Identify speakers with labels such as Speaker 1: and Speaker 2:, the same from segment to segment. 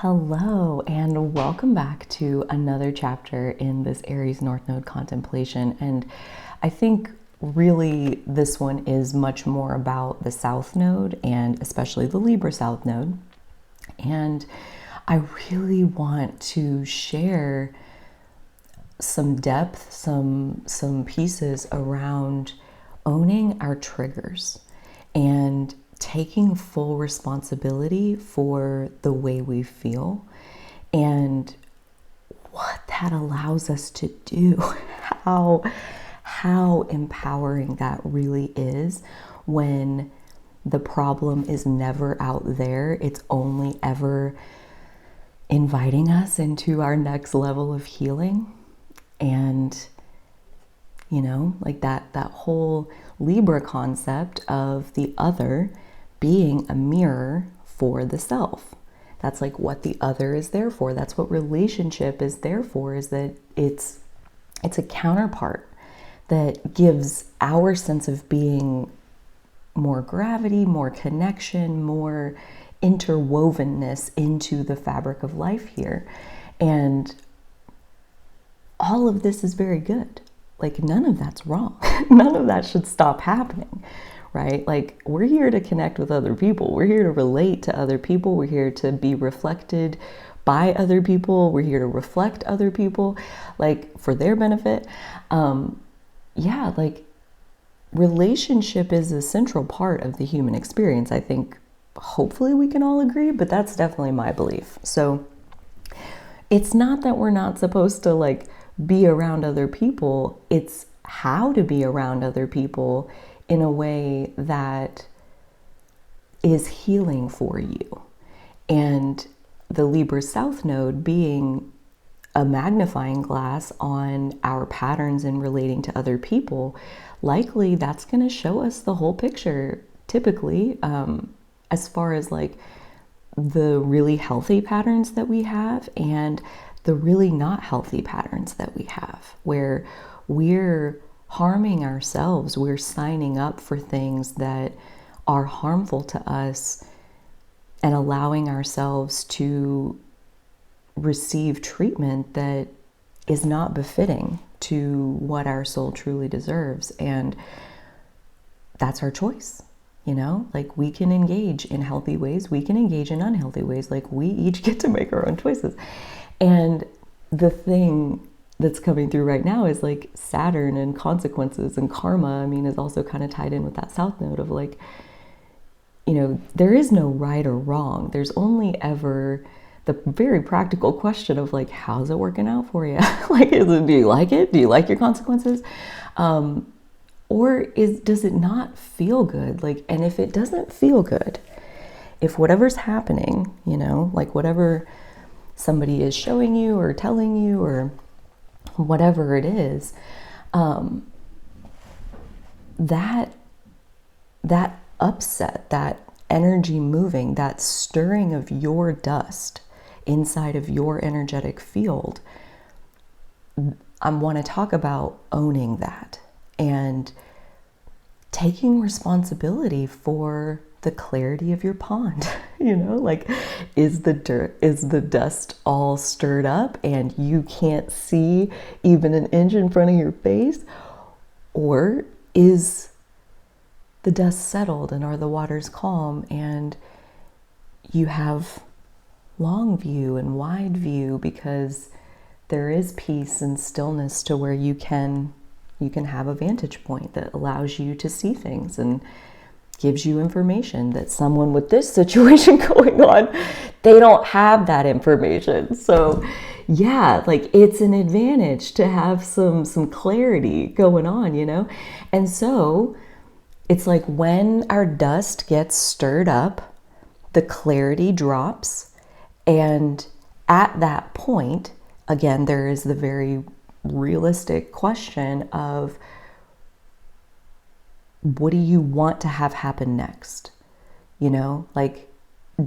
Speaker 1: Hello, and welcome back to another chapter in this Aries North Node contemplation. And I think really this one is much more about the South Node and especially the Libra South Node. And I really want to share some depth, some pieces around owning our triggers and taking full responsibility for the way we feel and what that allows us to do, how empowering that really is when the problem is never out there. It's only ever inviting us into our next level of healing. And like that whole Libra concept of the other being a mirror for the self. That's like what the other is there for. That's what relationship is there for, is that it's a counterpart that gives our sense of being more gravity, more connection, more interwovenness into the fabric of life here. And all of this is very good. Like, none of that's wrong. None of that should stop happening, right? Like, we're here to connect with other people. We're here to relate to other people. We're here to be reflected by other people. We're here to reflect other people, like, for their benefit. Like, relationship is a central part of the human experience. I think hopefully we can all agree, but that's definitely my belief. So it's not that we're not supposed to, like, be around other people. It's how to be around other people in a way that is healing for you. And the Libra South Node being a magnifying glass on our patterns in relating to other people, likely that's going to show us the whole picture, typically, as far as like the really healthy patterns that we have and the really not healthy patterns that we have, where we're harming ourselves, we're signing up for things that are harmful to us and allowing ourselves to receive treatment that is not befitting to what our soul truly deserves. And that's our choice. Like, we can engage in healthy ways, we can engage in unhealthy ways. Like, we each get to make our own choices. And the thing that's coming through right now is like Saturn and consequences and karma, is also kind of tied in with that South Node of like, there is no right or wrong. There's only ever the very practical question of like, how's it working out for you? Like, do you like it? Do you like your consequences? Or does it not feel good? Like, and if it doesn't feel good, if whatever's happening, like whatever somebody is showing you or telling you or whatever it is, that upset, that energy moving, that stirring of your dust inside of your energetic field, I want to talk about owning that and taking responsibility for the clarity of your pond. Like, is the dust all stirred up and you can't see even an inch in front of your face? Or is the dust settled and are the waters calm and you have long view and wide view because there is peace and stillness to where you can have a vantage point that allows you to see things and gives you information that someone with this situation going on, they don't have that information. So yeah, like, it's an advantage to have some clarity going on, And so it's like when our dust gets stirred up, the clarity drops. And at that point, again, there is the very realistic question of, what do you want to have happen next? Like,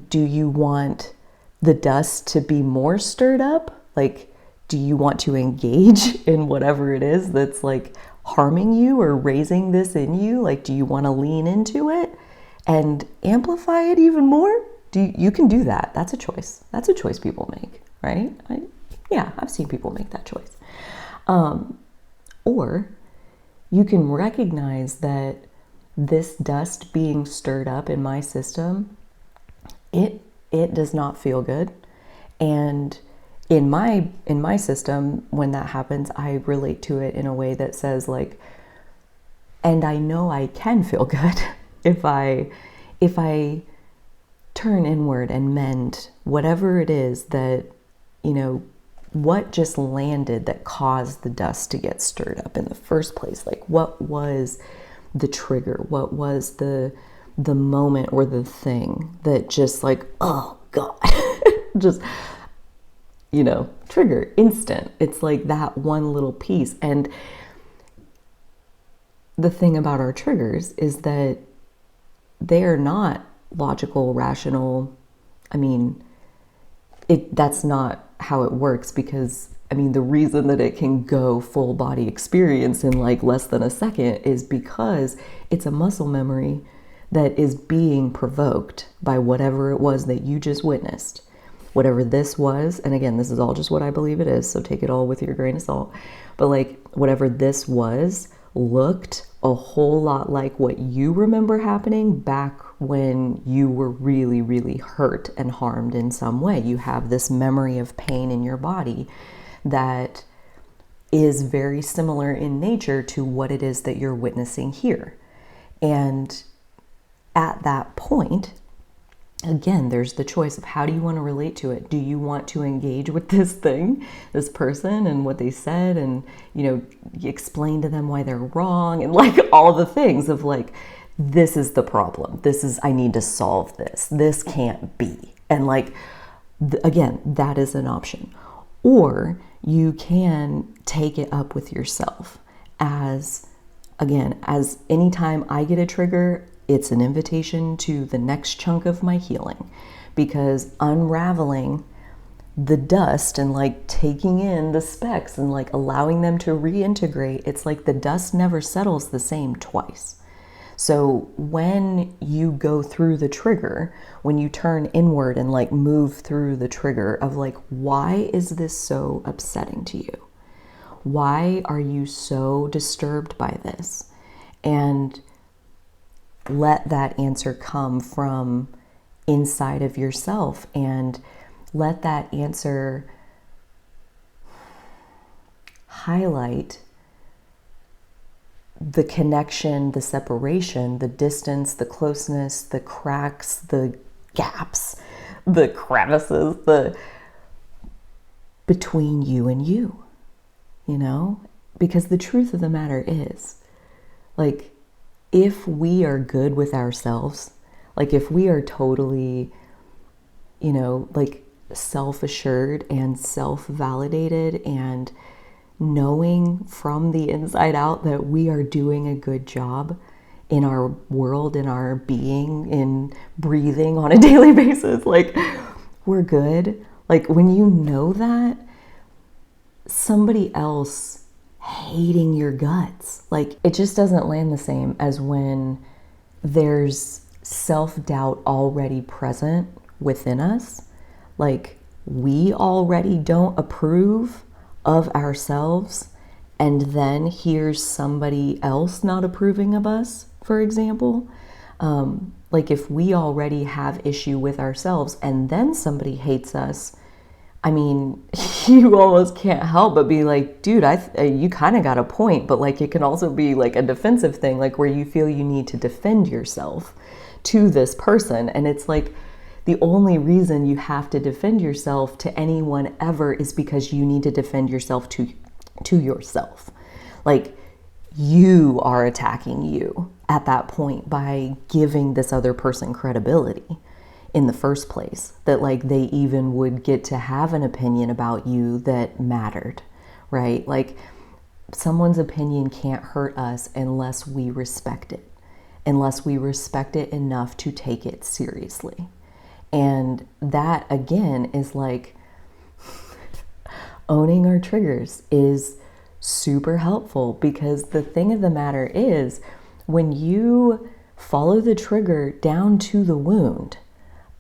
Speaker 1: do you want the dust to be more stirred up? Like, do you want to engage in whatever it is that's like harming you or raising this in you? Like, do you want to lean into it and amplify it even more? You can do that. That's a choice. That's a choice people make, right? Yeah, I've seen people make that choice. Or you can recognize that this dust being stirred up in my system, it does not feel good. And in my system, when that happens, I relate to it in a way that says like, and I know I can feel good if I turn inward and mend whatever it is that, what just landed that caused the dust to get stirred up in the first place. Like, what was the trigger? What was the moment or the thing that just like, oh God, just, trigger, instant. It's like that one little piece. And the thing about our triggers is that they are not logical, rational. I mean, that's not how it works, because the reason that it can go full body experience in like less than a second is because it's a muscle memory that is being provoked by whatever it was that you just witnessed. Whatever this was, and again, this is all just what I believe it is, so take it all with your grain of salt. But like whatever this was looked a whole lot like what you remember happening back when you were really, really hurt and harmed in some way. You have this memory of pain in your body that is very similar in nature to what it is that you're witnessing here. And at that point, again, there's the choice of how do you want to relate to it? Do you want to engage with this thing, this person, and what they said, and, explain to them why they're wrong, and like all the things of like, this is the problem. I need to solve this. This can't be. And like, again, that is an option. Or you can take it up with yourself as anytime I get a trigger, it's an invitation to the next chunk of my healing, because unraveling the dust and like taking in the specks and like allowing them to reintegrate, it's like the dust never settles the same twice. So when you go through the trigger, when you turn inward and like move through the trigger of like, why is this so upsetting to you? Why are you so disturbed by this? And let that answer come from inside of yourself, and let that answer highlight the connection, the separation, the distance, the closeness, the cracks, the gaps, the crevices, between you and you, because the truth of the matter is, like, if we are good with ourselves, like if we are totally, like self-assured and self-validated and knowing from the inside out that we are doing a good job in our world, in our being, in breathing on a daily basis, like we're good. Like when you know that, somebody else hating your guts, like it just doesn't land the same as when there's self-doubt already present within us. Like we already don't approve of ourselves, and then here's somebody else not approving of us, for example. Like if we already have issue with ourselves and then somebody hates us, I mean, you almost can't help but be like, dude, you kind of got a point, but like it can also be like a defensive thing, like where you feel you need to defend yourself to this person. And it's like the only reason you have to defend yourself to anyone ever is because you need to defend yourself to yourself. Like you are attacking you at that point by giving this other person credibility in the first place, that like they even would get to have an opinion about you that mattered, right? Like someone's opinion can't hurt us unless we respect it, enough to take it seriously. And that again is like owning our triggers is super helpful, because the thing of the matter is when you follow the trigger down to the wound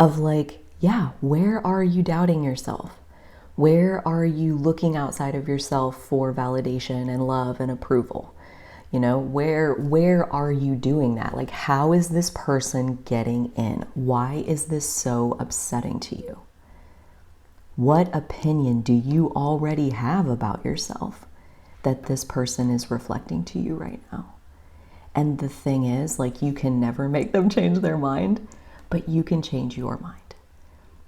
Speaker 1: of like, yeah, where are you doubting yourself? Where are you looking outside of yourself for validation and love and approval? You know, where are you doing that? Like, how is this person getting in? Why is this so upsetting to you? What opinion do you already have about yourself that this person is reflecting to you right now? And the thing is, like, you can never make them change their mind, but you can change your mind.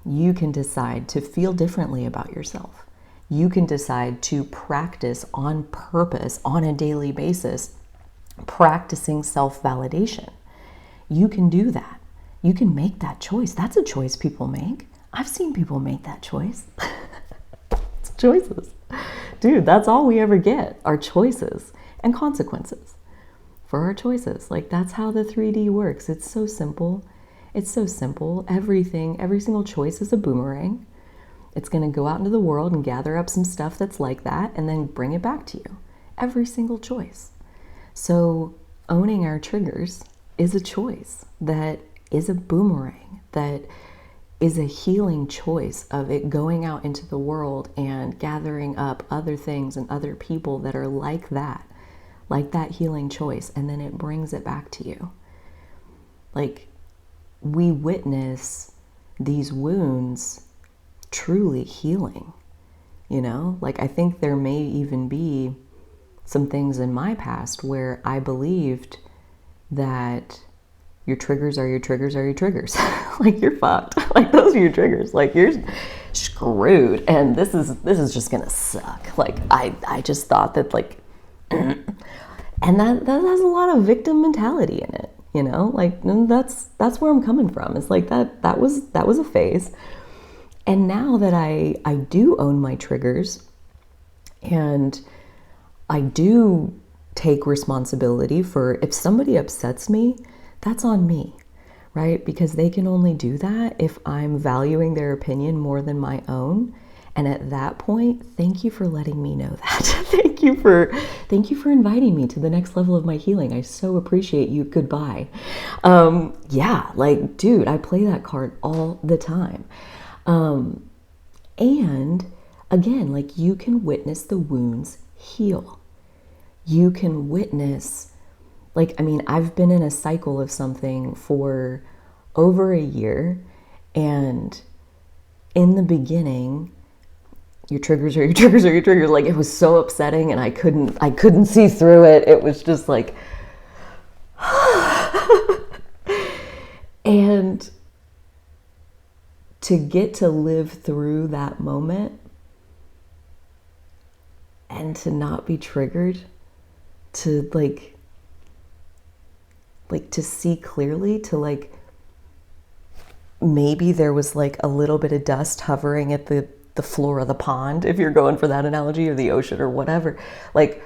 Speaker 1: You can decide to feel differently about yourself. You can decide to practice on purpose on a daily basis, practicing self-validation. You can do that. You can make that choice. That's a choice people make. I've seen people make that choice. It's choices. Dude, that's all we ever get, are choices and consequences for our choices. Like, that's how the 3D works. It's so simple. It's so simple. Everything, every single choice is a boomerang. It's going to go out into the world and gather up some stuff that's like that and then bring it back to you. Every single choice. So owning our triggers is a choice that is a boomerang, that is a healing choice of it going out into the world and gathering up other things and other people that are like that healing choice, and then it brings it back to you. Like, we witness these wounds truly healing, you know? Like, I think there may even be some things in my past where I believed that your triggers are your triggers are your triggers. Like, you're fucked. Like, those are your triggers. Like, you're screwed. And this is just gonna suck. Like, I just thought that, like, and that has a lot of victim mentality in it, you know? Like, that's where I'm coming from. It's like that was a phase. And now that I do own my triggers, and I do take responsibility for, if somebody upsets me, that's on me, right? Because they can only do that if I'm valuing their opinion more than my own. And at that point, thank you for letting me know that. Thank you for inviting me to the next level of my healing. I so appreciate you. Goodbye. Yeah, like, dude, I play that card all the time. And again, like, you can witness the wounds heal. You can witness, like, I mean, I've been in a cycle of something for over a year, and in the beginning, your triggers are your triggers are your triggers. Like, it was so upsetting, and I couldn't see through it. It was just like, and to get to live through that moment and to not be triggered, to like to see clearly, to like, maybe there was like a little bit of dust hovering at the floor of the pond, if you're going for that analogy, or the ocean or whatever. Like,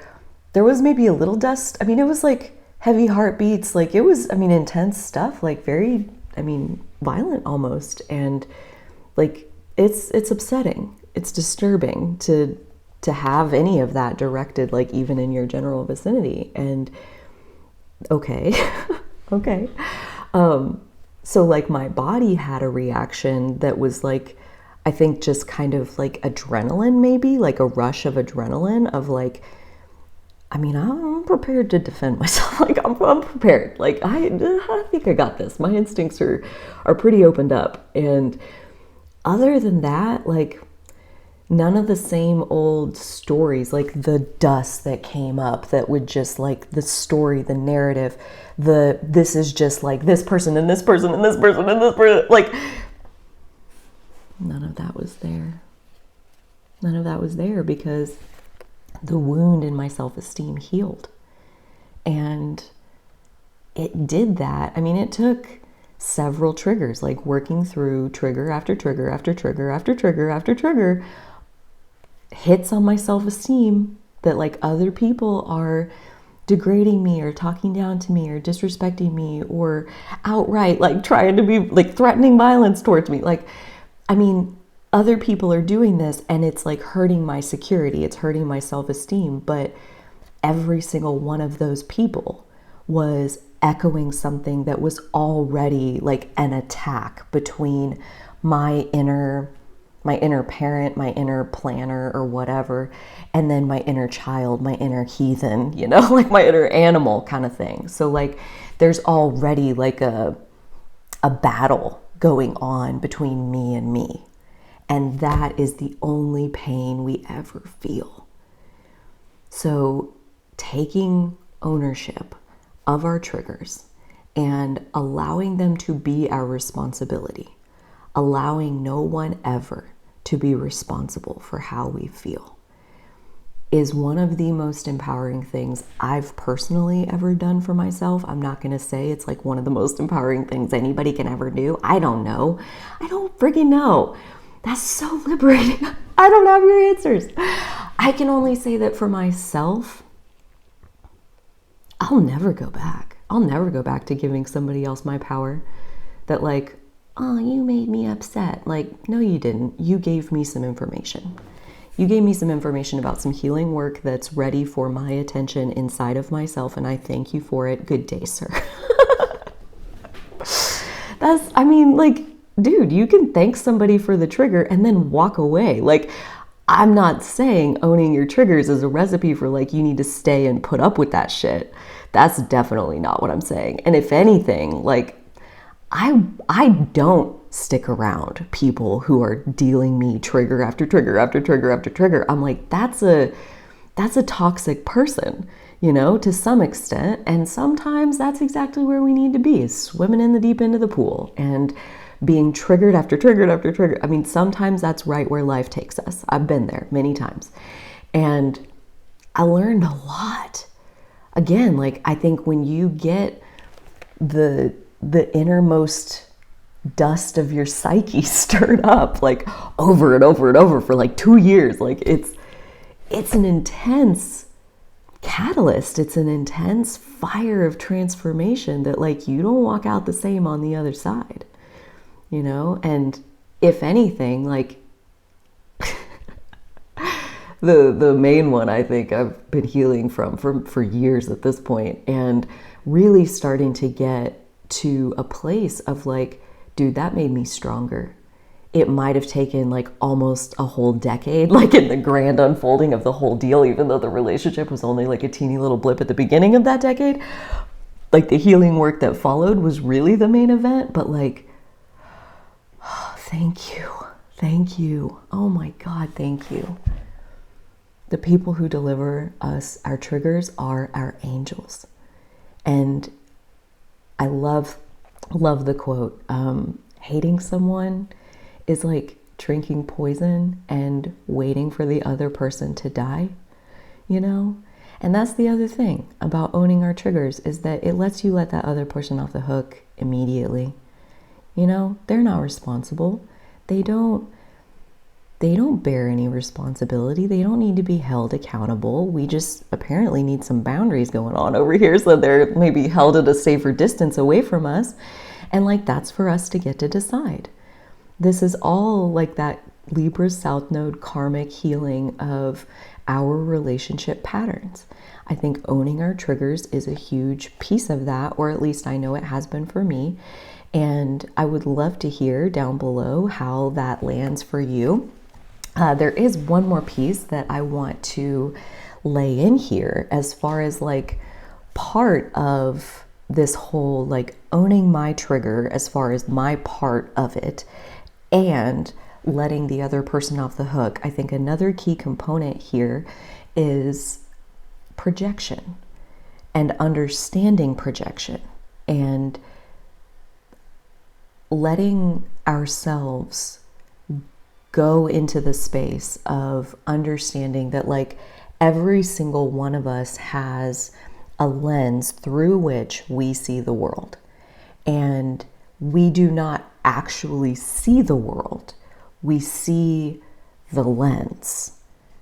Speaker 1: there was maybe a little dust. I mean, it was like heavy heartbeats. Like, it was, I mean, intense stuff, like very, I mean, violent almost. And like, it's upsetting. It's disturbing to have any of that directed, like, even in your general vicinity. And okay. Okay. So like, my body had a reaction that was like, I think just kind of like adrenaline, maybe like a rush of adrenaline of like, I mean, I'm prepared to defend myself. Like, I'm prepared. Like, I think I got this. My instincts are pretty opened up. And other than that, like, none of the same old stories, like the dust that came up that would just, like, the story, the narrative, this is just like this person and this person and this person and this person, like, none of that was there. None of that was there, because the wound in my self-esteem healed. And it did that. I mean, it took several triggers, like working through trigger after trigger after trigger after trigger after trigger, hits on my self-esteem that, like, other people are degrading me or talking down to me or disrespecting me or outright, like, trying to be, like, threatening violence towards me. Like, I mean, other people are doing this, and it's like hurting my security. It's hurting my self-esteem. But every single one of those people was echoing something that was already like an attack between my inner parent, my inner planner or whatever, and then my inner child, my inner heathen, you know, like my inner animal kind of thing. So like there's already like a battle going on between me and me. And that is the only pain we ever feel. So taking ownership of our triggers and allowing them to be our responsibility, allowing no one ever to be responsible for how we feel, is one of the most empowering things I've personally ever done for myself. I'm not going to say it's like one of the most empowering things anybody can ever do. I don't know. I don't freaking know. That's so liberating. I don't have your answers. I can only say that for myself, I'll never go back. I'll never go back to giving somebody else my power. That like, oh, you made me upset. Like, no, you didn't. You gave me some information. You gave me some information about some healing work that's ready for my attention inside of myself, and I thank you for it. Good day, sir. I mean, like, dude, you can thank somebody for the trigger and then walk away. Like, I'm not saying owning your triggers is a recipe for like, you need to stay and put up with that shit. That's definitely not what I'm saying. And if anything, like, I don't stick around people who are dealing me trigger after trigger after trigger after trigger. I'm like, that's a toxic person, you know, to some extent. And sometimes that's exactly where we need to be, is swimming in the deep end of the pool and being triggered after triggered after trigger. I mean, sometimes that's right where life takes us. I've been there many times. And I learned a lot. Again, like, I think when you get the innermost dust of your psyche stirred up like over and over and over for like 2 years, like it's an intense catalyst. It's an intense fire of transformation that like you don't walk out the same on the other side, you know? And if anything, like the main one I think I've been healing from for years at this point, and really starting to get to a place of like, dude, that made me stronger. It might have taken like almost a whole decade, like in the grand unfolding of the whole deal, even though the relationship was only like a teeny little blip at the beginning of that decade. Like the healing work that followed was really the main event, but like, oh, thank you. Thank you. Oh my God, thank you. The people who deliver us our triggers are our angels. And I love the quote, hating someone is like drinking poison and waiting for the other person to die, you know? And that's the other thing about owning our triggers, is that it lets you let that other person off the hook immediately. You know, they're not responsible. They don't bear any responsibility. They don't need to be held accountable. We just apparently need some boundaries going on over here so they're maybe held at a safer distance away from us. And like, that's for us to get to decide. This is all like that Libra South Node karmic healing of our relationship patterns. I think owning our triggers is a huge piece of that, or at least I know it has been for me. And I would love to hear down below how that lands for you. There is one more piece that I want to lay in here as far as like part of this whole like owning my trigger, as far as my part of it, and letting the other person off the hook. I think another key component here is projection and understanding projection and letting ourselves go into the space of understanding that like every single one of us has a lens through which we see the world. And we do not actually see the world. We see the lens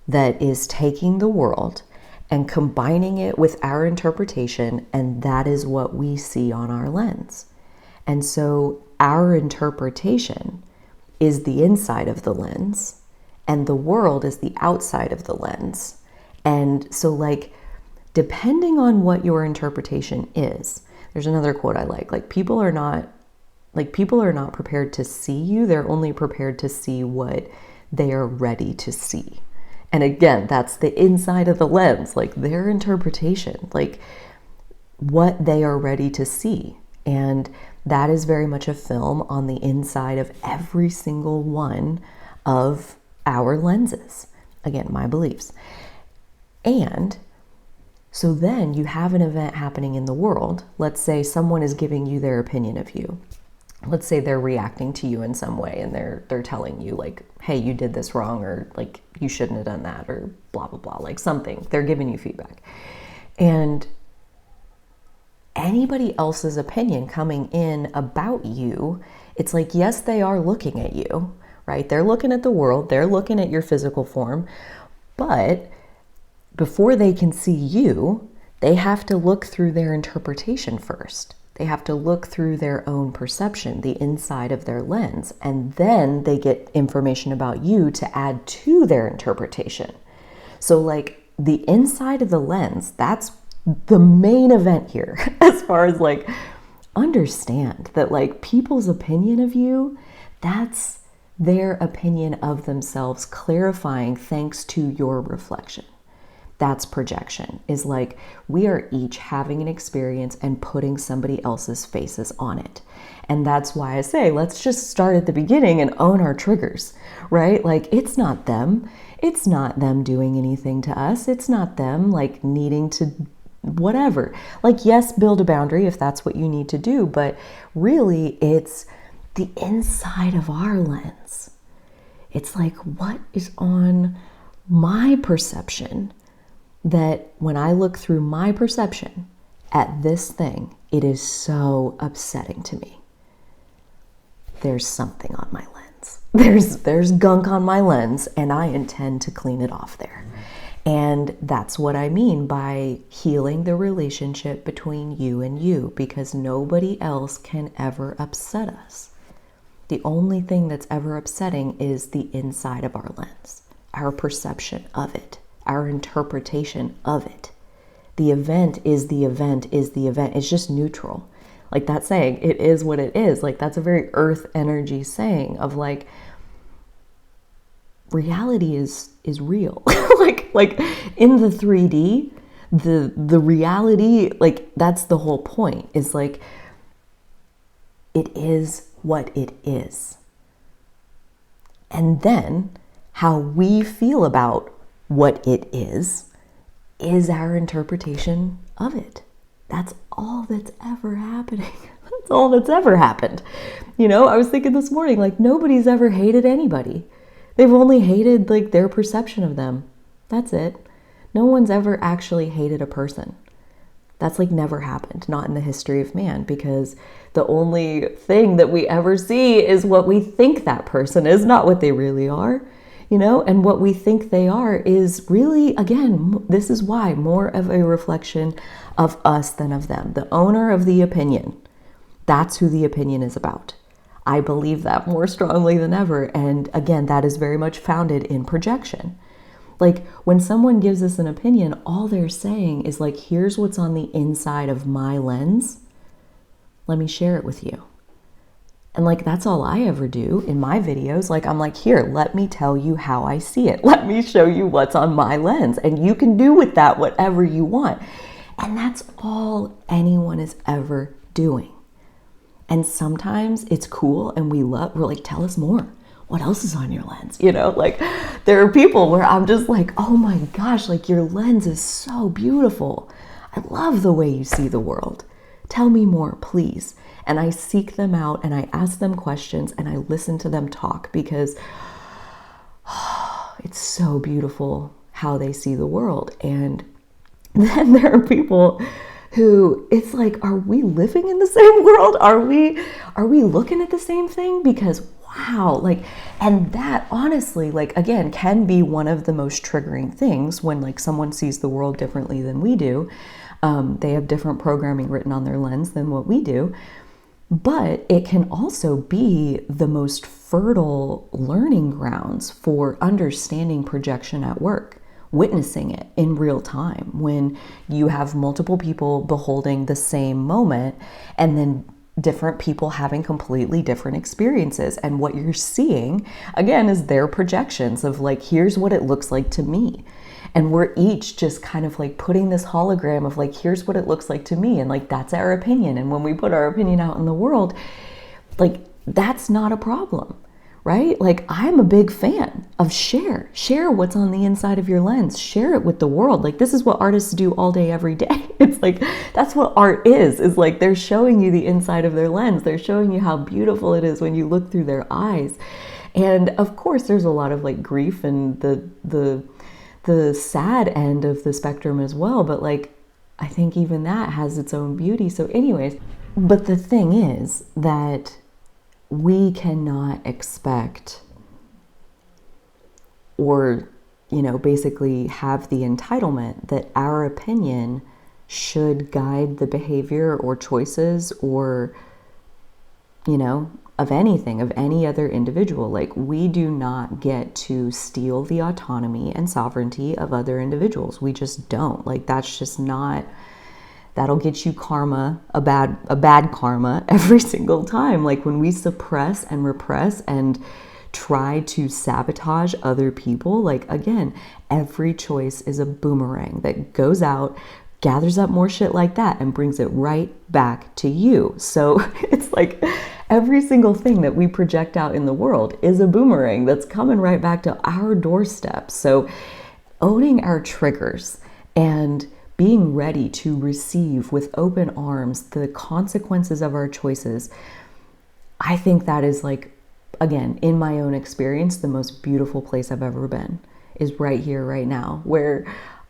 Speaker 1: that is taking the world and combining it with our interpretation, and that is what we see on our lens. And so our interpretation is the inside of the lens, and the world is the outside of the lens. And so like, depending on what your interpretation is, There's another quote I like people are not prepared to see you. They're only prepared to see what they are ready to see. And again, that's the inside of the lens, like their interpretation, like what they are ready to see. And that is very much a film on the inside of every single one of our lenses. Again, my beliefs. And so then you have an event happening in the world. Let's say someone is giving you their opinion of you. Let's say they're reacting to you in some way and they're telling you like, hey, you did this wrong, or like you shouldn't have done that, or blah, blah, blah, like something. They're giving you feedback. And anybody else's opinion coming in about you, it's like, yes, they are looking at you, right? They're looking at the world, they're looking at your physical form, but before they can see you, they have to look through their interpretation first. They have to look through their own perception, the inside of their lens, and then they get information about you to add to their interpretation. So like the inside of the lens, that's the main event here as far as like understand that like people's opinion of you, that's their opinion of themselves clarifying thanks to your reflection. That's projection, is like we are each having an experience and putting somebody else's faces on it. And that's why I say, let's just start at the beginning and own our triggers, right? Like it's not them. It's not them doing anything to us. It's not them like needing to whatever. Like, yes, build a boundary if that's what you need to do, but really it's the inside of our lens. It's like, what is on my perception that when I look through my perception at this thing, it is so upsetting to me. There's something on my lens. There's gunk on my lens, and I intend to clean it off there. And that's what I mean by healing the relationship between you and you, because nobody else can ever upset us. The only thing that's ever upsetting is the inside of our lens, our perception of it, our interpretation of it. The event is the event is the event. It's just neutral. Like that saying, it is what it is. Like that's a very earth energy saying of like, reality is real. like in the 3D, the reality, like that's the whole point, is like it is what it is. And then how we feel about what it is our interpretation of it. That's all that's ever happening. That's all that's ever happened. You know, I was thinking this morning, like nobody's ever hated anybody. They've only hated like their perception of them. That's it. No one's ever actually hated a person. That's like never happened, not in the history of man, because the only thing that we ever see is what we think that person is, not what they really are, you know? And what we think they are is really, again, this is why more of a reflection of us than of them. The owner of the opinion, that's who the opinion is about. I believe that more strongly than ever. And again, that is very much founded in projection. Like when someone gives us an opinion, all they're saying is like, here's what's on the inside of my lens. Let me share it with you. And like, that's all I ever do in my videos. Like, I'm like, here, let me tell you how I see it. Let me show you what's on my lens. And you can do with that whatever you want. And that's all anyone is ever doing. And sometimes it's cool and we're like, tell us more. What else is on your lens? You know, like there are people where I'm just like, oh my gosh, like your lens is so beautiful. I love the way you see the world. Tell me more, please. And I seek them out and I ask them questions and I listen to them talk, because it's so beautiful how they see the world. And then there are people who it's like, are we living in the same world? Are we looking at the same thing? Because wow, like, and that honestly, like, again, can be one of the most triggering things when like someone sees the world differently than we do. They have different programming written on their lens than what we do. But it can also be the most fertile learning grounds for understanding projection at work. witnessing it in real time, when you have multiple people beholding the same moment and then different people having completely different experiences. And what you're seeing, again, is their projections of like, here's what it looks like to me. And we're each just kind of like putting this hologram of like, here's what it looks like to me. And like, that's our opinion. And when we put our opinion out in the world, like, that's not a problem, right? Like, I'm a big fan of share what's on the inside of your lens, share it with the world. Like, this is what artists do all day, every day. It's like, that's what art is like, they're showing you the inside of their lens. They're showing you how beautiful it is when you look through their eyes. And of course, there's a lot of like grief and the sad end of the spectrum as well. But like, I think even that has its own beauty. So anyways, but the thing is that we cannot expect or, basically have the entitlement that our opinion should guide the behavior or choices or, of anything, of any other individual. Like, we do not get to steal the autonomy and sovereignty of other individuals. We just don't. Like, that's just not, that'll get you karma, a bad karma every single time. Like, when we suppress and repress and try to sabotage other people, like, again, every choice is a boomerang that goes out, gathers up more shit like that, and brings it right back to you. So it's like every single thing that we project out in the world is a boomerang that's coming right back to our doorstep. So owning our triggers and being ready to receive with open arms the consequences of our choices, I think that is, like, again, in my own experience, the most beautiful place I've ever been is right here, right now, where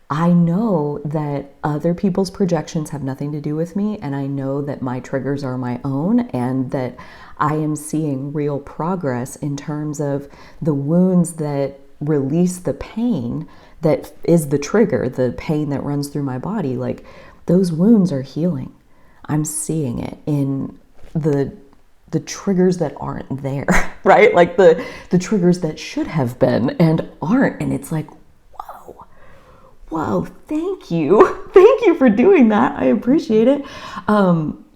Speaker 1: I know that other people's projections have nothing to do with me, and I know that my triggers are my own, and that I am seeing real progress in terms of the wounds that release the pain that is the trigger, the pain that runs through my body. Like, those wounds are healing. I'm seeing it in the triggers that aren't there, right? Like the triggers that should have been and aren't. And it's like, whoa, thank you. Thank you for doing that. I appreciate it.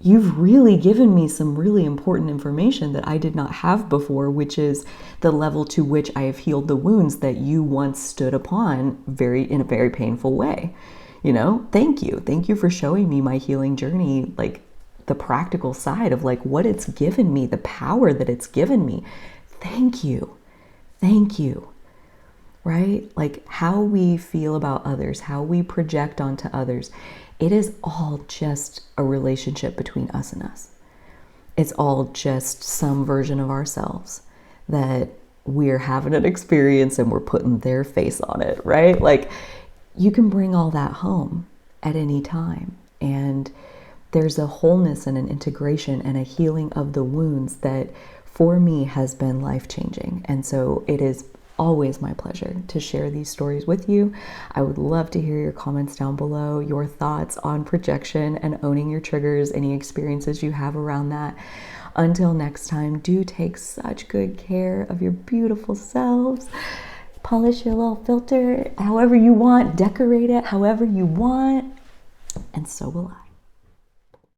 Speaker 1: You've really given me some really important information that I did not have before, which is the level to which I have healed the wounds that you once stood upon in a very painful way. Thank you. Thank you for showing me my healing journey, like the practical side of like what it's given me, the power that it's given me. Thank you. Thank you. Right? Like, how we feel about others, how we project onto others, it is all just a relationship between us and us. It's all just some version of ourselves that we're having an experience and we're putting their face on it, right? Like, you can bring all that home at any time. And there's a wholeness and an integration and a healing of the wounds that for me has been life-changing. And so it is always my pleasure to share these stories with you. I would love to hear your comments down below, your thoughts on projection and owning your triggers, any experiences you have around that. Until next time, do take such good care of your beautiful selves. Polish your little filter however you want, decorate it however you want, and so will I.